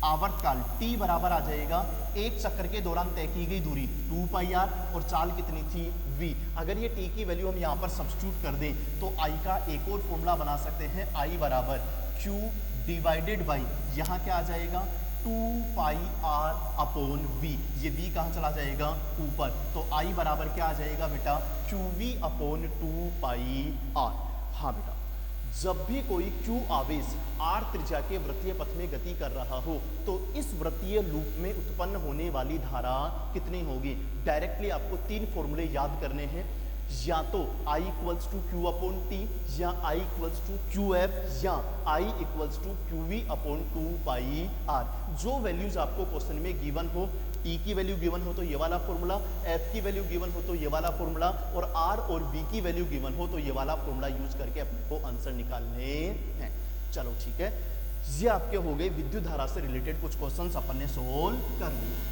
आवर्तकाल t बराबर आ जाएगा एक चक्कर के दौरान तय की गई दूरी 2πr और चाल कितनी थी v। अगर ये t की वैल्यू हम यहाँ पर सब्स्टिट्यूट कर दें तो i का एक और फॉर्मूला बना सकते हैं, i बराबर q डिवाइडेड बाई यहाँ क्या आ जाएगा 2πr अपॉन v। ये v कहाँ चला जाएगा ऊपर, तो i बराबर क्या आ जाएगा बेटा qv अपॉन 2πr। हाँ बेटा, जब भी कोई q आवेश r त्रिज्या के वृत्तीय पथ में गति कर रहा हो तो इस वृत्तीय लूप में उत्पन्न होने वाली धारा कितनी होगी। डायरेक्टली आपको तीन फॉर्मूले याद करने हैं, या तो I equals to Q upon T, या I equals to Q F, या I equals to Q V upon 2πr। जो वैल्यूज आपको क्वेश्चन में गिवन हो, T की वैल्यू गिवन हो तो ये वाला फॉर्मूला, F की वैल्यू गिवन हो तो ये वाला फॉर्मूला, और R और V की वैल्यू गिवन हो तो ये वाला फॉर्मूला यूज करके अपने को आंसर निकालने हैं। चलो ठीक है, ये आपके हो गए विद्युत धारा से रिलेटेड कुछ क्वेश्चंस अपन ने सोल्व कर लिए।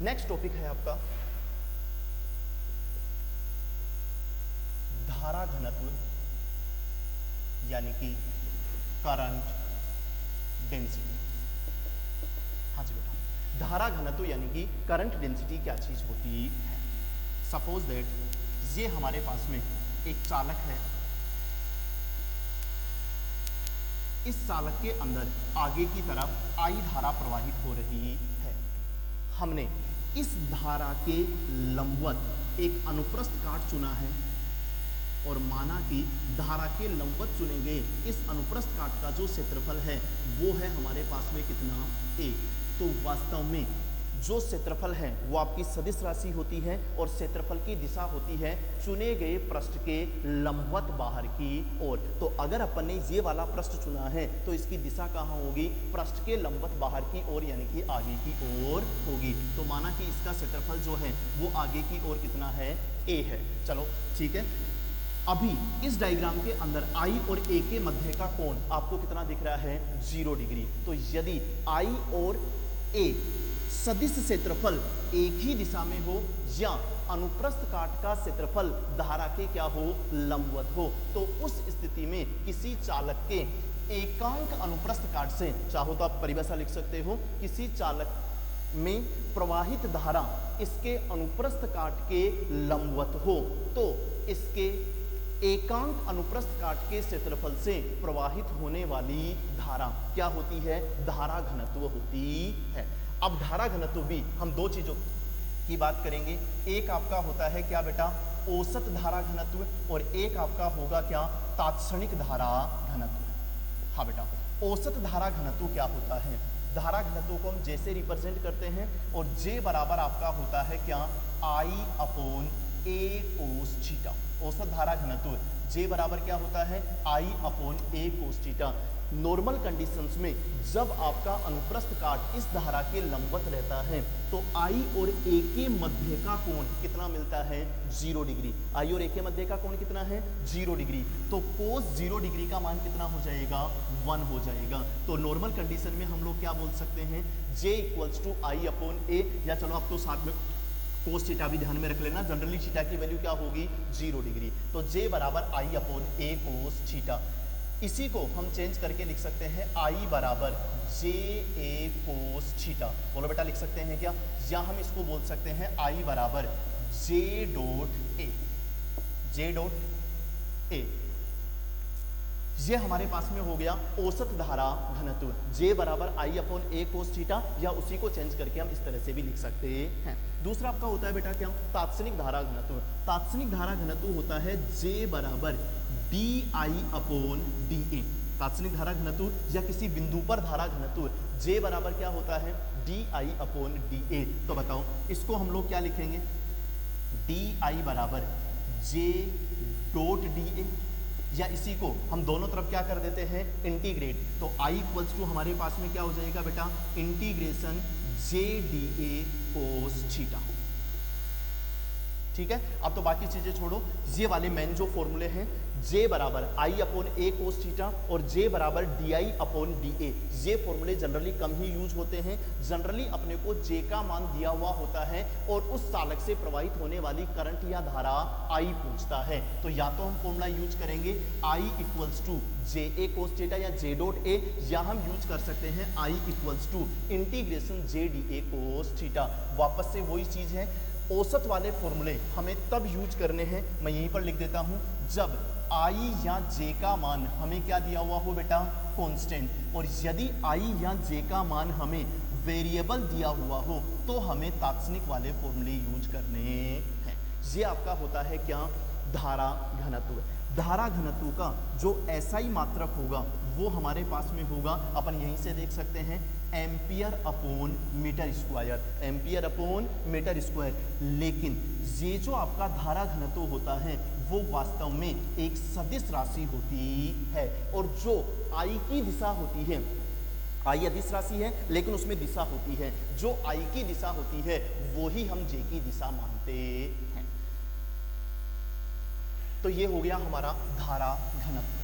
नेक्स्ट टॉपिक है आपका धारा घनत्व, यानी कि करंट डेंसिटी। हाँ जी बेटा, धारा घनत्व यानी कि करंट डेंसिटी क्या चीज होती है। सपोज दैट ये हमारे पास में एक चालक है, इस चालक के अंदर आगे की तरफ I धारा प्रवाहित हो रही है। हमने इस धारा के लंबवत एक अनुप्रस्थ काट चुना है और माना कि धारा के लंबवत चुने गए इस अनुप्रस्थ काट का जो क्षेत्रफल है वो है हमारे पास में कितना a। तो वास्तव में जो क्षेत्रफल है वो आपकी सदिश राशि होती है और क्षेत्रफल की दिशा होती है चुने गए पृष्ठ के लंबवत बाहर की ओर। तो अगर अपन ने ये वाला पृष्ठ चुना है तो इसकी दिशा कहाँ होगी, पृष्ठ के लंबवत बाहर की ओर, यानी कि आगे की ओर होगी। तो माना कि इसका क्षेत्रफल जो है वो आगे की ओर कितना है, a है। चलो ठीक है, अभी इस डायग्राम के अंदर I और A के मध्य का कोण आपको कितना दिख रहा है, 0 डिग्री। तो यदि I और A सदिश क्षेत्रफल एक ही दिशा में हो या अनुप्रस्थ काट का क्षेत्रफल धारा के क्या हो, लंबवत हो, तो उस स्थिति में किसी चालक के एकांक अनुप्रस्थ काट से, चाहो तो आप परिभाषा लिख सकते हो, किसी चालक में प्रवाहित धारा इसके अनुप्रस्थ काट के लंबवत हो तो इसके एकांक अनुप्रस्थ काट के क्षेत्रफल से प्रवाहित होने वाली धारा क्या होती है, धारा घनत्व होती है। अब धारा घनत्व भी हम दो चीजों की बात करेंगे, एक आपका होता है क्या बेटा, औसत धारा घनत्व, और एक आपका होगा क्या, तात्क्षणिक धारा घनत्व। हाँ बेटा, औसत धारा घनत्व क्या होता है, धारा घनत्व को हम जैसे रिप्रेजेंट करते हैं और J बराबर आपका होता है क्या, I upon A cos theta. औसत धारा घनत्व J बराबर क्या होता है, I upon A cos theta. Normal conditions में जब आपका अनुप्रस्थ काट इस धारा के लंबवत रहता है तो I और A के मध्य का कोण कितना मिलता है, 0 डिग्री। I और A के मध्य का कोण कितना है, 0 डिग्री। तो कोस 0 डिग्री का मान कितना हो जाएगा, 1 हो जाएगा। तो नॉर्मल कंडीशन में हम लोग क्या बोल सकते हैं, J equals to I upon A, या चलो आप तो साथ में कोस थीटा भी ध्यान में रख लेना, जनरली थीटा की वैल्यू क्या होगी, 0 डिग्री। तो J बराबर I upon A cos theta. इसी को हम चेंज करके लिख सकते हैं I बराबर JA कोस थीटा। बोलो बेटा लिख सकते हैं क्या, या हम इसको बोल सकते हैं I बराबर J dot A, J dot A। ये हमारे पास में हो गया औसत धारा घनत्व, J बराबर I upon A cos theta, या उसी को चेंज करके हम इस तरह से भी लिख सकते हैं। दूसरा आपका होता है बेटा क्या, तात्क्षणिक धारा घनत्व। तात्क्षणिक धारा घनत्व होता है J बराबर DI अपॉन DA। तात्क्षणिक धारा घनत्व या किसी बिंदु पर धारा घनत्व J बराबर क्या होता है, DI अपॉन DA। तो बताओ इसको हम लोग क्या लिखेंगे, DI बराबर J डॉट DA, या इसी को हम दोनों तरफ क्या कर देते हैं, इंटीग्रेट। तो I इक्वल्स टू हमारे पास में क्या हो जाएगा बेटा, इंटीग्रेशन JDA कोस थीटा। ठीक है। अब तो बाकी चीजें छोड़ो, ये वाले मेन जो फॉर्मूले हैं, J बराबर आई अपॉन ए कोस थीटा और J बराबर D I upon D A, ये फॉर्मूले जनरली कम ही यूज होते हैं। जनरली अपने को J का मान दिया हुआ होता है और उस चालक से प्रवाहित होने वाली करंट या धारा I पूछता है, तो या तो हम फॉर्मूला यूज करेंगे I equals to J A cos theta या J डॉट ए, या हम यूज कर सकते हैं I equals to integration J D A cos theta. वापस से वही चीज है, औसत वाले फॉर्मूले हमें तब यूज करने हैं, मैं यहीं पर लिख देता हूं, जब I या J का मान हमें क्या दिया हुआ हो बेटा, कांस्टेंट, और यदि I या J का मान हमें वेरिएबल दिया हुआ हो तो हमें तात्क्षणिक वाले फॉर्मूले यूज करने हैं। ये आपका होता है क्या, धारा घनत्व। धारा घनत्व का जो SI मात्रक होगा वो हमारे पास में होगा, अपन यहीं से देख सकते हैं, ampere upon metre square, ampere upon metre square. लेकिन ये जो आपका धारा घनत्व होता है वो वास्तव में एक सदिश राशि होती है, और जो I की दिशा होती है, I अदिश राशि है लेकिन उसमें दिशा होती है, जो I की दिशा होती है वो ही हम J की दिशा मानते हैं। तो ये हो गया हमारा धारा घनत्व।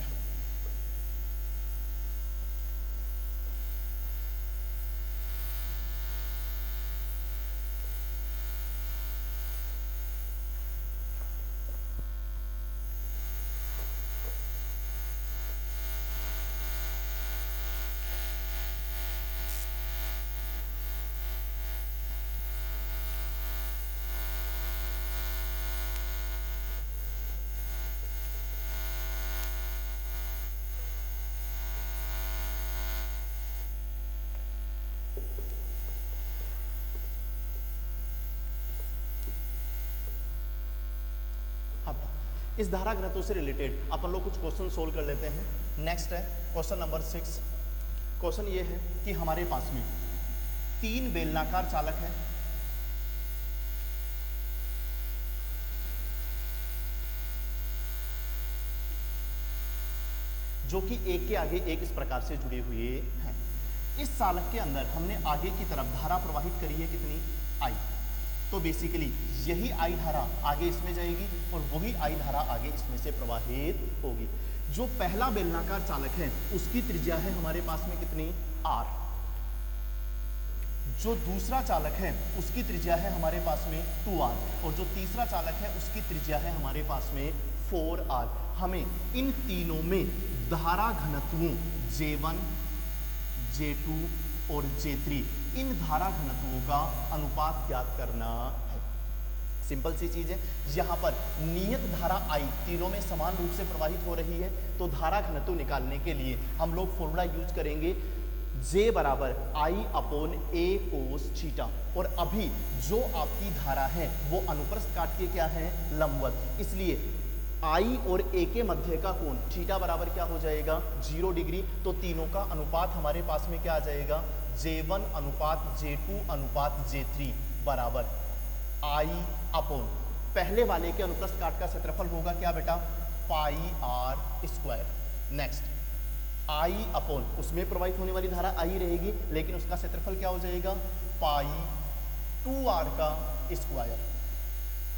इस धारा घनत्व से रिलेटेड अपन लोग कुछ क्वेश्चन सोल्व कर लेते हैं। नेक्स्ट है क्वेश्चन नंबर 6। क्वेश्चन ये है कि हमारे पास में 3 बेलनाकार चालक है, जो कि एक के आगे एक इस प्रकार से जुड़े हुए हैं। इस चालक के अंदर हमने आगे की तरफ धारा प्रवाहित करी है कितनी, I। तो बेसिकली यही I धारा आगे इसमें जाएगी और वही I धारा आगे इसमें से प्रवाहित होगी। जो पहला बेलनाकार चालक है उसकी त्रिज्या है हमारे पास में कितनी, R। जो दूसरा चालक है उसकी त्रिज्या है हमारे पास में 2R, और जो तीसरा चालक है उसकी त्रिज्या है हमारे पास में 4R। हमें इन तीनों में धारा घनत्वों J1, J2 और J3, इन धारा घनत्वों का अनुपात ज्ञात करना है। सिंपल सी चीज है, यहां पर नियत धारा I तीनों में समान रूप से प्रवाहित हो रही है, तो धारा घनत्व निकालने के लिए हम लोग फॉर्मूला यूज करेंगे J बराबर I upon A cos theta. और अभी जो आपकी धारा है वो अनुप्रस्थ काट के क्या है, लंबवत, इसलिए I और A के मध्य का कोण थीटा बराबर क्या हो जाएगा, 0 डिग्री। तो तीनों का अनुपात हमारे पास में क्या आ जाएगा, J1 अनुपात J2 अनुपात J3 बराबर I अपॉन पहले वाले के अनुप्रस्थ काट का क्षेत्रफल होगा क्या बेटा, पाई R square. Next I upon उसमें प्रवाहित होने वाली धारा I रहेगी, लेकिन उसका क्षेत्रफल क्या हो जाएगा, पाई 2R का square.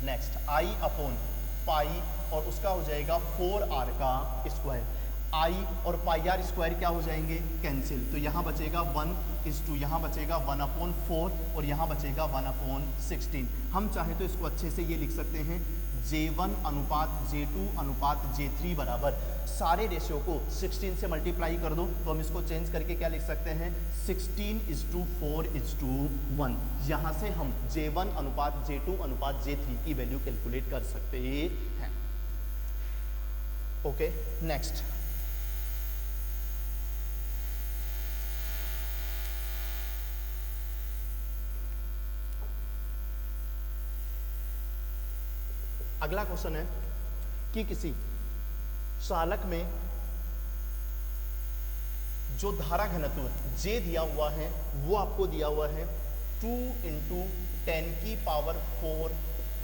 Next I upon pi और उसका हो जाएगा 4R का स्क्वायर। I और पाई R स्क्वायर क्या हो जाएंगे, कैंसिल। तो यहाँ बचेगा 1:2, यहाँ बचेगा 1/4 और यहाँ बचेगा 1/16। हम चाहे तो इसको अच्छे से ये लिख सकते हैं, J1 अनुपात J2 अनुपात J3 बराबर, सारे रेशियो को 16 से मल्टीप्लाई कर दो तो हम इसको चेंज करके क्या लिख सकते हैं, 16:4:1। यहाँ से हम J1 अनुपात J2 अनुपात J3 की वैल्यू कैलकुलेट कर सकते हैं। ओके, नेक्स्ट अगला क्वेश्चन है कि किसी चालक में जो धारा घनत्व J दिया हुआ है वो आपको दिया हुआ है 2 × 10⁴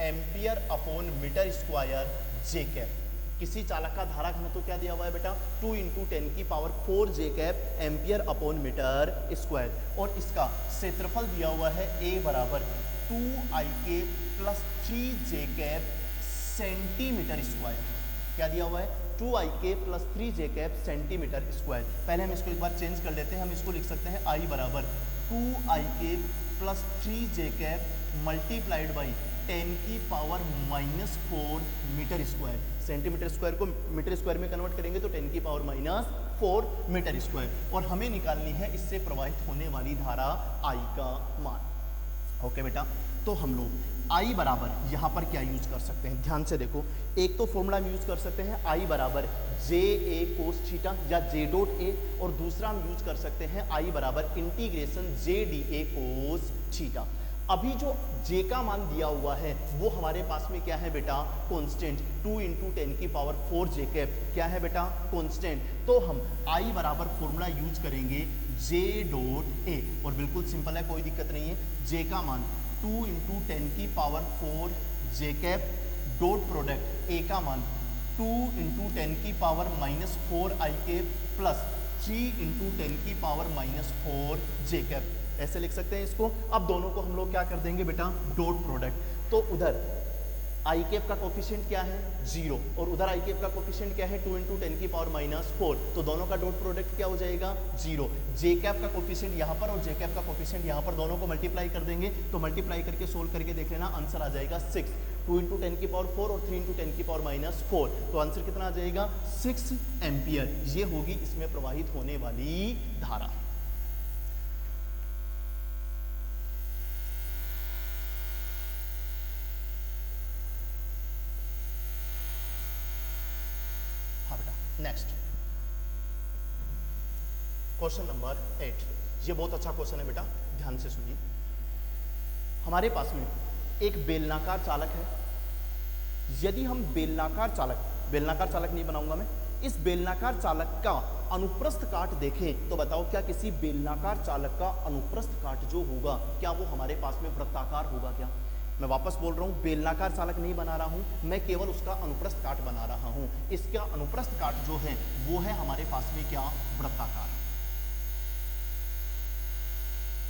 ampere upon metre square J cap. किसी चालक का धारा घनत्व क्या दिया हुआ है बेटा, 2 × 10⁴ J cap ampere upon metre square, और इसका क्षेत्रफल दिया हुआ है A बराबर 2ik plus 3j centimetre square. क्या दिया हुआ है? 2ik plus 3j centimetre square. पहले हम इसको एक बार चेंज कर लेते हैं, हम इसको लिख सकते हैं I बराबर 2ik plus 3j multiplied by 10 की power -4 metre square. Centimetre square को मीटर स्क्वायर में कन्वर्ट करेंगे तो 10 की पावर -4 मीटर स्क्वायर। और हमें निकालनी है इससे प्रवाहित होने वाली धारा I का मान। ओके बेटा, तो हम लोग I बराबर यहाँ पर क्या यूज कर सकते हैं, ध्यान से देखो। एक तो फॉर्मूला हम यूज कर सकते हैं I बराबर जे ए कोस थीटा या जे डॉट ए, और दूसरा हम यूज कर सकते हैं I बराबर integration J D A cos theta. अभी जो j का मान दिया हुआ है वो हमारे पास में क्या है बेटा? कांस्टेंट 2 × 10 की पावर 4j। क्या है बेटा? कांस्टेंट। तो हम I बराबर फॉर्मूला यूज करेंगे j डॉट ए, और बिल्कुल सिंपल है, कोई दिक्कत नहीं है। j का मान 2 × 10 की power 4j dot product a का मान 2 × 10 की पावर -4ik प्लस 3 × 10 की पावर -4j। ऐसे लिख सकते हैं इसको। अब दोनों को हम लोग क्या कर देंगे बेटा? Dot product. तो उधर आई कैप का कोफिशिएंट क्या है? 0, और उधर आई कैप का कोफिशिएंट क्या है? 2 × 10 की पावर -4। तो दोनों का डॉट प्रोडक्ट क्या हो जाएगा? 0। जे कैप का कोफिशिएंट यहाँ पर और जे कैप का कोफिशिएंट यहाँ पर, दोनों को मल्टीप्लाई कर देंगे। तो मल्टीप्लाई करके सोल्व करके देख लेना, आंसर आ जाएगा 6। 2 × 10 की पावर 4 और 3 × 10 की पावर -4। तो आंसर कितना आ जाएगा? 6 एम्पियर। ये होगी इसमें प्रवाहित होने वाली धारा। Next question number 8। ये बहुत अच्छा क्वेश्चन है बेटा, ध्यान से सुनिए। हमारे पास में एक बेलनाकार चालक है। यदि हम बेलनाकार चालक नहीं बनाऊंगा मैं, इस बेलनाकार चालक का अनुप्रस्थ काट देखें तो बताओ क्या किसी बेलनाकार चालक का अनुप्रस्थ काट जो होगा क्या वो हमारे पास में वृत्ताकार होगा? क्या, मैं वापस बोल रहा हूं, बेलनाकार चालक नहीं बना रहा हूं मैं, केवल उसका अनुप्रस्थ काट बना रहा हूं। इसका अनुप्रस्थ काट जो है वो है हमारे पास में क्या? वृत्ताकार।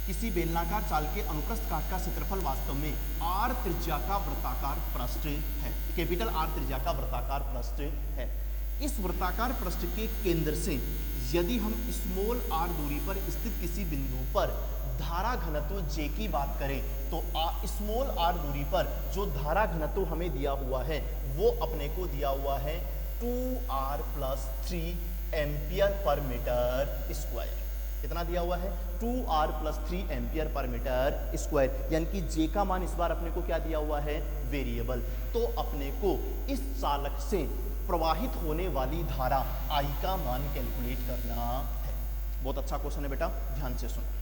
किसी बेलनाकार चाल के अनुप्रस्थ काट का क्षेत्रफल वास्तव में r त्रिज्या का वृत्ताकार पृष्ठ है। कैपिटल R त्रिज्या का वृत्ताकार पृष्ठ है। इस वृत्ताकार पृष्ठ के केंद्र से यदि हम स्मॉल r दूरी पर स्थित किसी बिंदु पर धारा घनत्व J की बात करें तो स्मॉल r दूरी पर जो धारा घनत्व हमें दिया हुआ है वो अपने को दिया हुआ है 2r + 3 ampere per metre square. कितना दिया हुआ है? 2r + 3 ampere per metre square. यानी कि J का मान इस बार अपने को क्या दिया हुआ है? वेरिएबल। तो अपने को इस चालक से प्रवाहित होने वाली धारा I का मान कैलकुलेट करना है। बहुत अच्छा क्वेश्चन है बेटा, ध्यान से सुनो।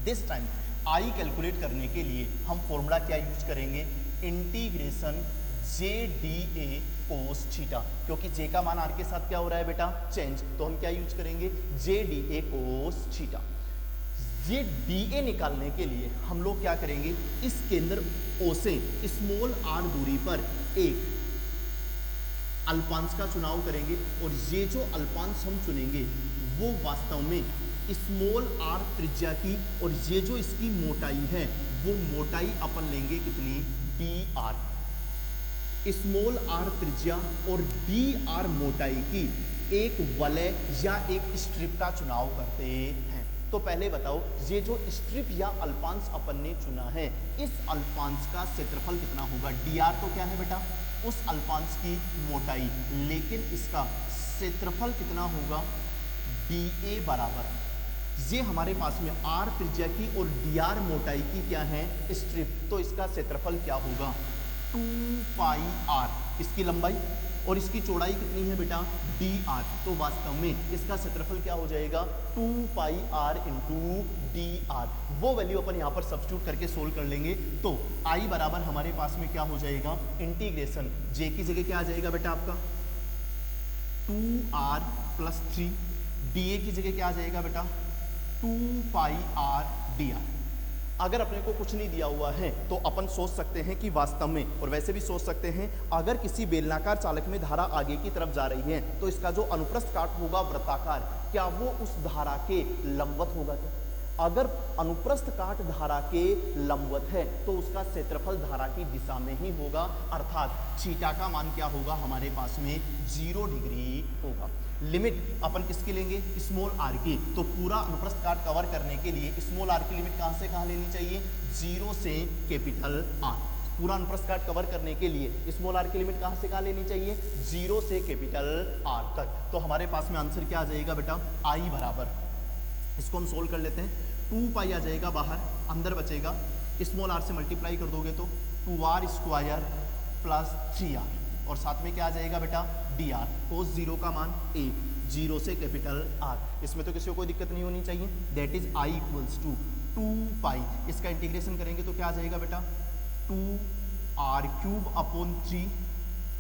दिस टाइम I कैलकुलेट करने के लिए हम फॉर्मूला क्या यूज करेंगे? Integration J D A cos theta, क्योंकि J का मान R के साथ क्या हो रहा है बेटा? चेंज। तो हम क्या यूज करेंगे? जे डी ए कोस थीटा। ये डी ए निकालने के लिए हम लोग क्या करेंगे? इस केंद्र O से स्मॉल r दूरी पर एक अल्पांश का चुनाव करेंगे, और ये जो अल्पांश हम चुनेंगे वो वास्तव में स्मॉल r त्रिज्या की, और ये जो इसकी मोटाई है वो मोटाई अपन लेंगे कितनी? dr। स्मॉल r त्रिज्या और dr मोटाई की एक वलय या एक स्ट्रिप का चुनाव करते हैं। तो पहले बताओ, ये जो स्ट्रिप या अल्पांश अपन ने चुना है, इस अल्पांश का क्षेत्रफल कितना होगा? dr तो क्या है बेटा? उस अल्पांश की मोटाई, लेकिन इसका क्षेत्रफल कितना होगा? dA बराबर, ये हमारे पास में r त्रिज्या की और dr मोटाई की क्या है? स्ट्रिप। तो इसका क्षेत्रफल क्या होगा? 2πr इसकी लंबाई, और इसकी चौड़ाई कितनी है बेटा? dr। तो वास्तव में इसका क्षेत्रफल क्या हो जाएगा? 2πr × dr। वो वैल्यू अपन यहाँ पर सब्स्टिट्यूट करके सोल्व कर लेंगे। तो I बराबर हमारे पास में क्या हो जाएगा? इंटीग्रेशन J की जगह क्या आ जाएगा बेटा आपका? 2r + 3, dA की जगह क्या आ जाएगा बेटा? 2πr dr। अगर अपने को कुछ नहीं दिया हुआ है तो अपन सोच सकते हैं कि वास्तव में, और वैसे भी सोच सकते हैं, अगर किसी बेलनाकार चालक में धारा आगे की तरफ जा रही है तो इसका जो अनुप्रस्थ काट होगा वृत्ताकार, क्या वो उस धारा के लंबवत होगा? क्या अगर अनुप्रस्थ काट धारा के लंबवत है तो उसका क्षेत्रफल धारा की दिशा में ही होगा, अर्थात थीटा का मान क्या होगा हमारे पास में 0 डिग्री होगा। लिमिट अपन किसकी लेंगे, स्मॉल आर की, तो पूरा अनुप्रस्थ काट कवर करने के लिए स्मॉल आर की लिमिट कहां से कहां लेनी चाहिए, 0 से कैपिटल आर। पूरा अनुप्रस्थ काट कवर करने के लिए स्मॉल आर की लिमिट कहां से कहां लेनी चाहिए, 0 से कैपिटल आर तक। तो हमारे पास में आंसर क्या आ जाएगा बेटा, आई बराबर, इसको हम सोल्व कर लेते हैं, 2 पाई आ जाएगा बाहर, अंदर बचेगा, स्मॉल आर से मल्टीप्लाई कर दोगे तो 2r स्क्वायर प्लस 3r, और साथ में क्या आ जाएगा बेटा, dr, कोस 0 का मान 1, 0 से कैपिटल r। इसमें तो किसी को कोई दिक्कत नहीं होनी चाहिए। That is i equals to 2 pi, इसका इंटीग्रेशन करेंगे तो क्या आ जाएगा बेटा, 2r cube upon 3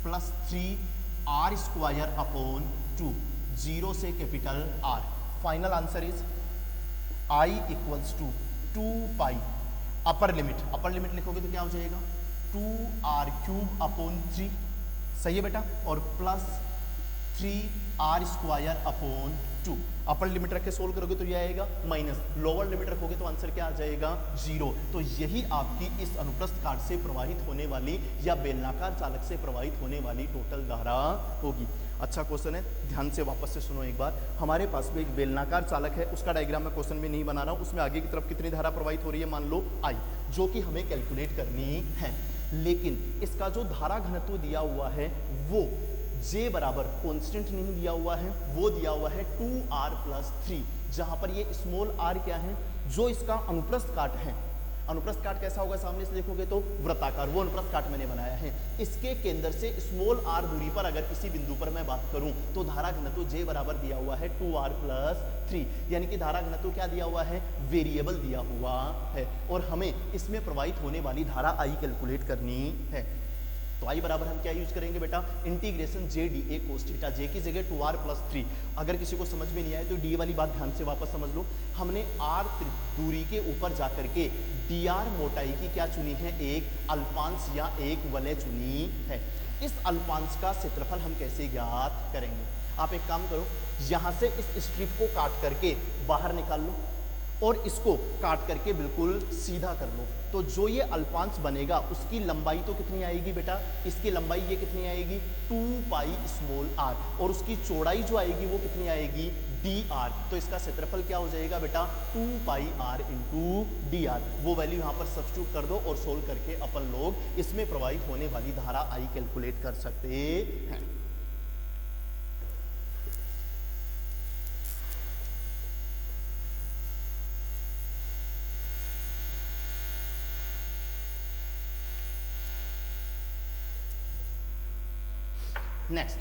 plus 3r square upon 2, 0 से capital r। Final answer is i equals to 2 pi, upper limit लिखोगे तो क्या हो जाएगा, 2r क्यूब अपॉन 3, सही है बेटा, और plus 3r square upon 2। Upper limit रख के सोल्व करोगे तो ये आएगा माइनस, लोअर लिमिट रखोगे तो आंसर क्या आ जाएगा, 0। तो यही आपकी इस अनुप्रस्थ काट से प्रवाहित होने वाली या बेलनाकार चालक से प्रवाहित होने वाली टोटल धारा होगी। अच्छा क्वेश्चन है, ध्यान से वापस से सुनो एक बार। हमारे पास में एक बेलनाकार चालक है, उसका डायग्राम मैं क्वेश्चन में नहीं बना रहा हूं, उसमें आगे की तरफ कितनी धारा प्रवाहित हो रही है, मान लो I, जो कि हमें कैलकुलेट करनी है। लेकिन इसका जो धारा घनत्व दिया हुआ है वो J बराबर कांस्टेंट नहीं दिया हुआ है, वो दिया हुआ है 2r प्लस 3, जहां पर ये स्मॉल r क्या है, जो इसका अनुप्रस्थ काट है। अनुप्रस्थ काट कैसा होगा, सामने से देखोगे तो वृत्ताकार, वो अनुप्रस्थ काट मैंने बनाया है। इसके केंद्र से स्मॉल r दूरी पर अगर किसी बिंदु पर मैं बात करूं तो धारा घनत्व J बराबर दिया हुआ है 2r प्लस 3, यानी कि धारा घनत्व क्या दिया हुआ है, वेरिएबल दिया हुआ है, और हमें इसमें प्रवाहित होने वाली धारा I कैलकुलेट करनी है। तो आई बराबर हम क्या यूज करेंगे बेटा, integration J D A cos theta, J की जगह 2r प्लस 3। अगर किसी को समझ में नहीं आए तो डी वाली बात ध्यान से वापस समझ लो। हमने r दूरी के ऊपर जाकर के dr मोटाई की क्या चुनी है, एक अल्पांश या एक वलय चुनी है। इस अल्पांश का क्षेत्रफल हम कैसे ज्ञात करेंगे, आप एक काम करो, यहां से इस स्ट्रिप को काट करके बाहर निकाल लो और इसको काट करके बिल्कुल सीधा कर लो, तो जो ये अल्पांश बनेगा उसकी लंबाई तो कितनी आएगी बेटा, इसकी लंबाई ये कितनी आएगी, 2 पाई स्मॉल r, और उसकी चौड़ाई जो आएगी वो कितनी आएगी, dr। तो इसका क्षेत्रफल क्या हो जाएगा बेटा, 2 पाई r इंटू dr। वो वैल्यू यहाँ पर सब्स्टिट्यूट कर दो और सोल्व करके अपन लोग इसमें प्रवाहित होने वाली धारा I कैलकुलेट कर सकते हैं। नेक्स्ट,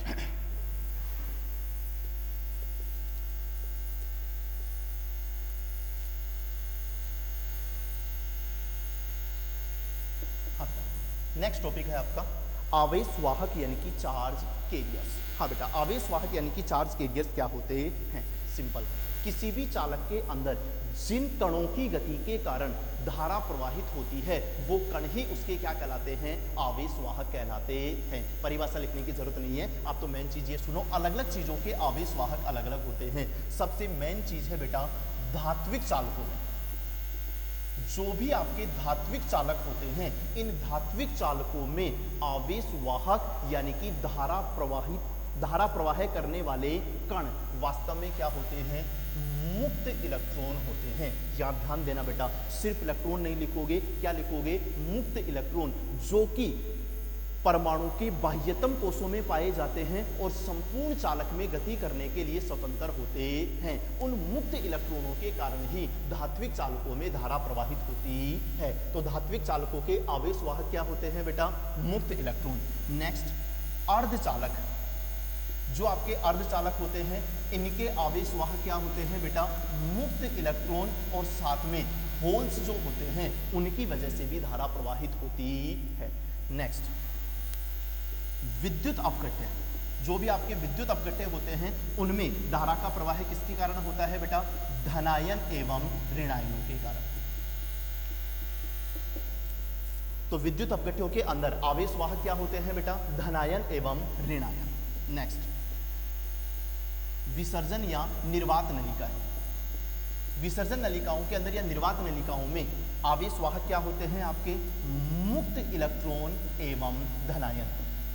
नेक्स्ट टॉपिक है आपका आवेश वाहक यानी कि चार्ज कैरियर्स। हाँ बेटा, आवेश वाहक यानी कि चार्ज कैरियर्स क्या होते हैं, सिंपल, किसी भी चालक के अंदर जिन कणों की गति के कारण धारा प्रवाहित होती है वो कण ही उसके क्या कहलाते हैं, आवेश वाहक कहलाते हैं। परिभाषा लिखने की जरूरत नहीं है, आप तो मेन चीज ये सुनो, अलग अलग चीजों के आवेश वाहक अलग अलग होते हैं। सबसे मेन चीज है बेटा, धात्विक चालकों में जो भी आपके धात्विक चालक होते हैं, इन धात्विक चालकों में आवेश वाहक यानी कि धारा प्रवाह करने वाले कण वास्तव में क्या होते हैं, मुक्त इलेक्ट्रॉन होते हैं। यहाँ ध्यान देना बेटा, सिर्फ इलेक्ट्रॉन नहीं लिखोगे, क्या लिखोगे, मुक्त इलेक्ट्रॉन, जो कि परमाणु के बाह्यतम कोषों में पाए जाते हैं और संपूर्ण चालक में गति करने के लिए स्वतंत्र होते हैं। उन मुक्त इलेक्ट्रॉनों के कारण ही धात्विक चालकों में धारा प्रवाहित होती है। तो धात्विक चालकों के आवेश वाहक क्या होते हैं बेटा, मुक्त इलेक्ट्रॉन। नेक्स्ट, अर्धचालक, जो आपके अर्धचालक होते हैं इनके आवेश वाहक क्या होते हैं बेटा, मुक्त इलेक्ट्रॉन, और साथ में होल्स जो होते हैं उनकी वजह से भी धारा प्रवाहित होती है। नेक्स्ट, विद्युत अपघट्य, जो भी आपके विद्युत अपघट्य होते हैं उनमें धारा का प्रवाह किसके कारण होता है बेटा, धनायन एवं ऋणायनों के कारण। तो विद्युत अपघट्यों के अंदर आवेश वाहक क्या होते हैं बेटा, धनायन एवं ऋणायन। नेक्स्ट, विसर्जन या निर्वात नलिका है। विसर्जन नलिकाओं के अंदर या निर्वात नलिकाओं में आवेश वाहक क्या होते हैं? आपके मुक्त इलेक्ट्रॉन एवं धनायन।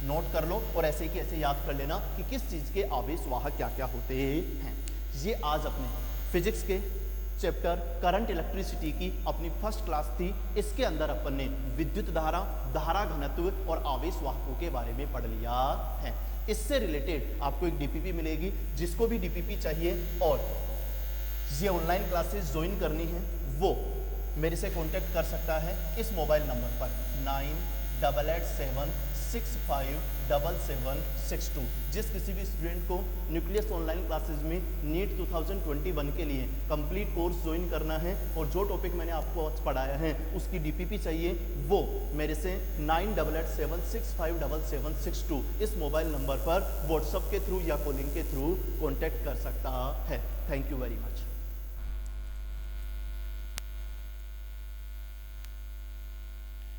नोट कर लो और ऐसे कि ऐसे याद कर लेना कि किस चीज के आवेश वाहक क्या क्या होते हैं। ये आज अपने फिजिक्स के चैप्टर करंट इलेक्ट्रिसिटी की अपनी फर्स्ट क्लास थी। इसके अंदर अपन ने विद्युत धारा, धारा घनत्व और आवेश वाहकों के बारे में पढ़ लिया है। इससे रिलेटेड आपको एक डीपीपी मिलेगी। जिसको भी डीपीपी चाहिए और ये ऑनलाइन क्लासेस ज्वाइन करनी है वो मेरे से कांटेक्ट कर सकता है इस मोबाइल नंबर पर 9887657762। जिस किसी भी स्टूडेंट को न्यूक्लियस ऑनलाइन क्लासेस में नीट 2021 के लिए कंप्लीट कोर्स ज्वाइन करना है और जो टॉपिक मैंने आपको आज पढ़ाया है उसकी डीपीपी चाहिए, वो मेरे से 9887657762 इस मोबाइल नंबर पर व्हाट्सएप के थ्रू या कॉलिंग के थ्रू कांटेक्ट कर सकता है। Thank you very much.